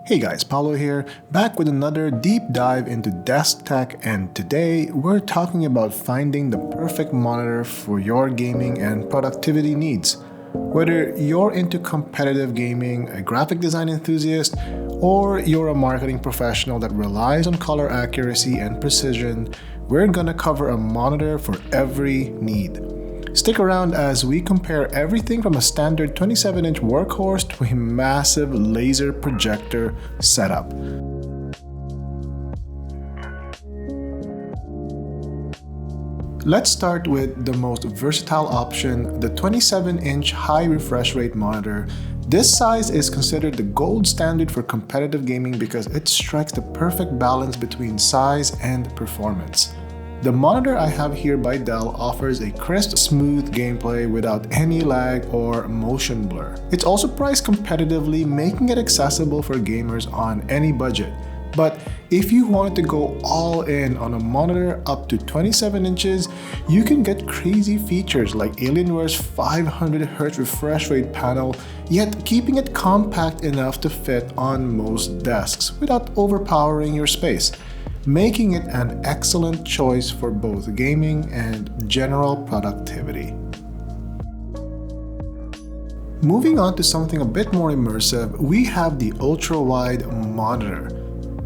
Hey guys, Paulo here, back with another deep dive into desk tech, and today we're talking about finding the perfect monitor for your gaming and productivity needs. Whether you're into competitive gaming, a graphic design enthusiast, or you're a marketing professional that relies on color accuracy and precision, we're gonna cover a monitor for every need. Stick around as we compare everything from a standard 27-inch workhorse to a massive laser projector setup. Let's start with the most versatile option, the 27-inch high refresh rate monitor. This size is considered the gold standard for competitive gaming because it strikes the perfect balance between size and performance. The monitor I have here by Dell offers a crisp, smooth gameplay without any lag or motion blur. It's also priced competitively, making it accessible for gamers on any budget. But if you wanted to go all in on a monitor up to 27 inches, you can get crazy features like Alienware's 500Hz refresh rate panel, yet keeping it compact enough to fit on most desks without overpowering your space, making it an excellent choice for both gaming and general productivity. Moving on to something a bit more immersive, we have the UltraWide monitor.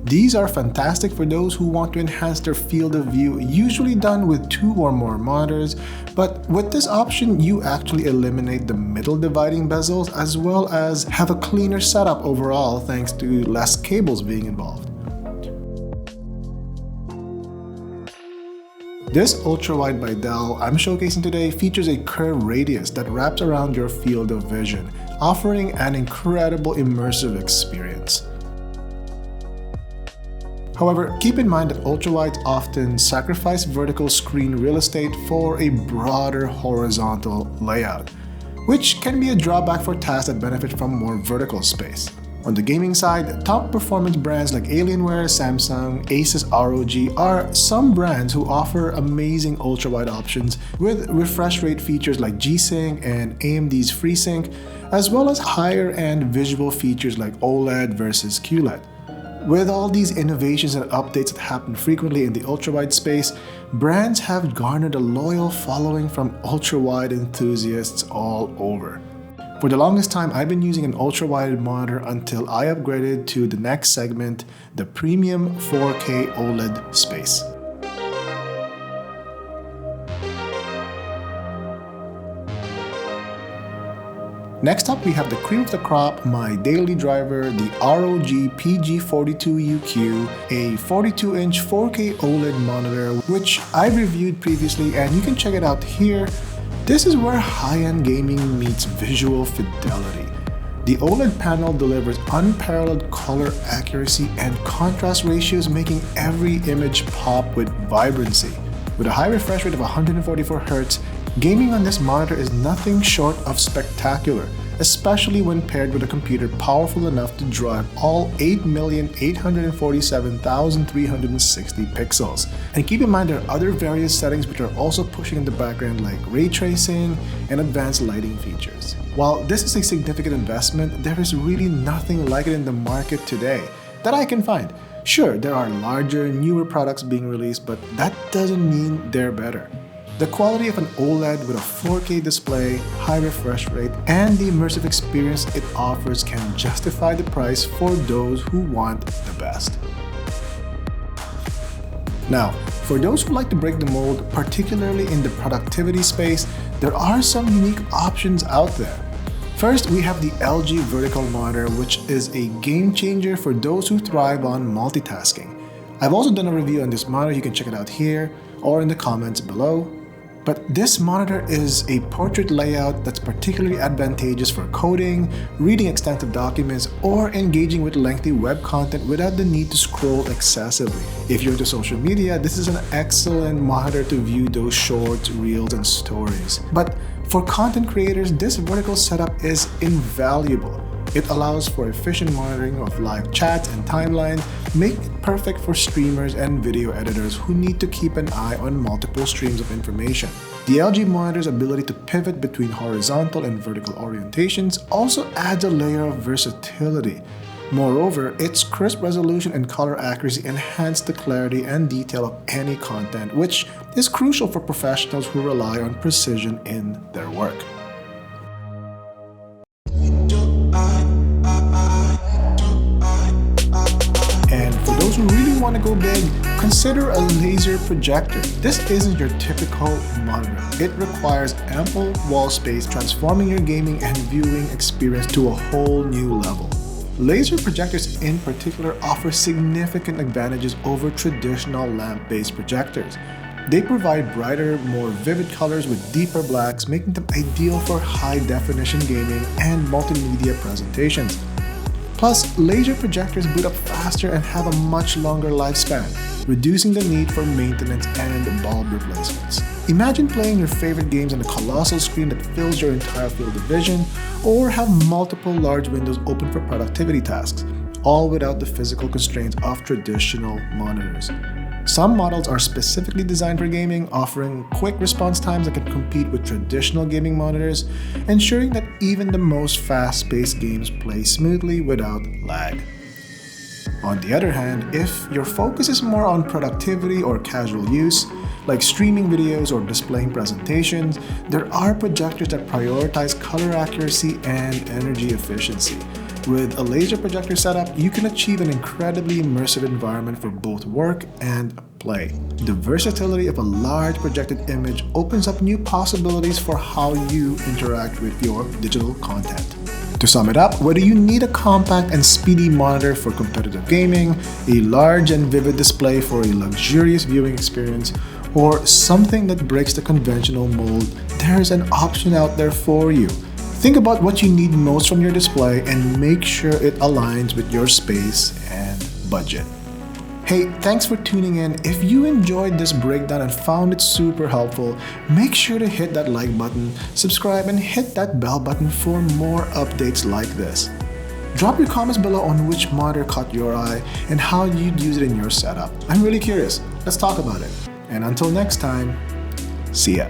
These are fantastic for those who want to enhance their field of view, usually done with 2 or more monitors, but with this option you actually eliminate the middle dividing bezels as well as have a cleaner setup overall thanks to less cables being involved. This UltraWide by Dell I'm showcasing today features a curved radius that wraps around your field of vision, offering an incredible immersive experience. However, keep in mind that UltraWides often sacrifice vertical screen real estate for a broader horizontal layout, which can be a drawback for tasks that benefit from more vertical space. On the gaming side, top performance brands like Alienware, Samsung, Asus ROG are some brands who offer amazing ultra-wide options with refresh rate features like G-Sync and AMD's FreeSync, as well as higher-end visual features like OLED versus QLED. With all these innovations and updates that happen frequently in the ultra-wide space, brands have garnered a loyal following from ultra-wide enthusiasts all over. For the longest time, I've been using an ultra-wide monitor until I upgraded to the next segment, the premium 4K OLED space. Next up, we have the cream of the crop, my daily driver, the ROG PG42UQ, a 42-inch 4K OLED monitor, which I reviewed previously and you can check it out here. This is where high-end gaming meets visual fidelity. The OLED panel delivers unparalleled color accuracy and contrast ratios, making every image pop with vibrancy. With a high refresh rate of 144Hz, gaming on this monitor is nothing short of spectacular, especially when paired with a computer powerful enough to drive all 8,847,360 pixels. And keep in mind there are other various settings which are also pushing in the background like ray tracing and advanced lighting features. While this is a significant investment, there is really nothing like it in the market today that I can find. Sure, there are larger, newer products being released, but that doesn't mean they're better. The quality of an OLED with a 4K display, high refresh rate, and the immersive experience it offers can justify the price for those who want the best. Now, for those who like to break the mold, particularly in the productivity space, there are some unique options out there. First, we have the LG Vertical Monitor, which is a game changer for those who thrive on multitasking. I've also done a review on this monitor, you can check it out here or in the comments below. But this monitor is a portrait layout that's particularly advantageous for coding, reading extensive documents, or engaging with lengthy web content without the need to scroll excessively. If you're into social media, this is an excellent monitor to view those shorts, reels, and stories. But for content creators, this vertical setup is invaluable. It allows for efficient monitoring of live chats and timelines, making it perfect for streamers and video editors who need to keep an eye on multiple streams of information. The LG monitor's ability to pivot between horizontal and vertical orientations also adds a layer of versatility. Moreover, its crisp resolution and color accuracy enhance the clarity and detail of any content, which is crucial for professionals who rely on precision in their work. And for those who really want to go big, consider a laser projector. This isn't your typical monitor. It requires ample wall space, transforming your gaming and viewing experience to a whole new level. Laser projectors in particular offer significant advantages over traditional lamp-based projectors. They provide brighter, more vivid colors with deeper blacks, making them ideal for high-definition gaming and multimedia presentations. Plus, laser projectors boot up faster and have a much longer lifespan, reducing the need for maintenance and bulb replacements. Imagine playing your favorite games on a colossal screen that fills your entire field of vision, or have multiple large windows open for productivity tasks, all without the physical constraints of traditional monitors. Some models are specifically designed for gaming, offering quick response times that can compete with traditional gaming monitors, ensuring that even the most fast-paced games play smoothly without lag. On the other hand, if your focus is more on productivity or casual use, like streaming videos or displaying presentations, there are projectors that prioritize color accuracy and energy efficiency. With a laser projector setup, you can achieve an incredibly immersive environment for both work and play. The versatility of a large projected image opens up new possibilities for how you interact with your digital content. To sum it up, whether you need a compact and speedy monitor for competitive gaming, a large and vivid display for a luxurious viewing experience, or something that breaks the conventional mold, there's an option out there for you. Think about what you need most from your display and make sure it aligns with your space and budget. Hey, thanks for tuning in. If you enjoyed this breakdown and found it super helpful, make sure to hit that like button, subscribe, and hit that bell button for more updates like this. Drop your comments below on which monitor caught your eye and how you'd use it in your setup. I'm really curious. Let's talk about it. And until next time, see ya.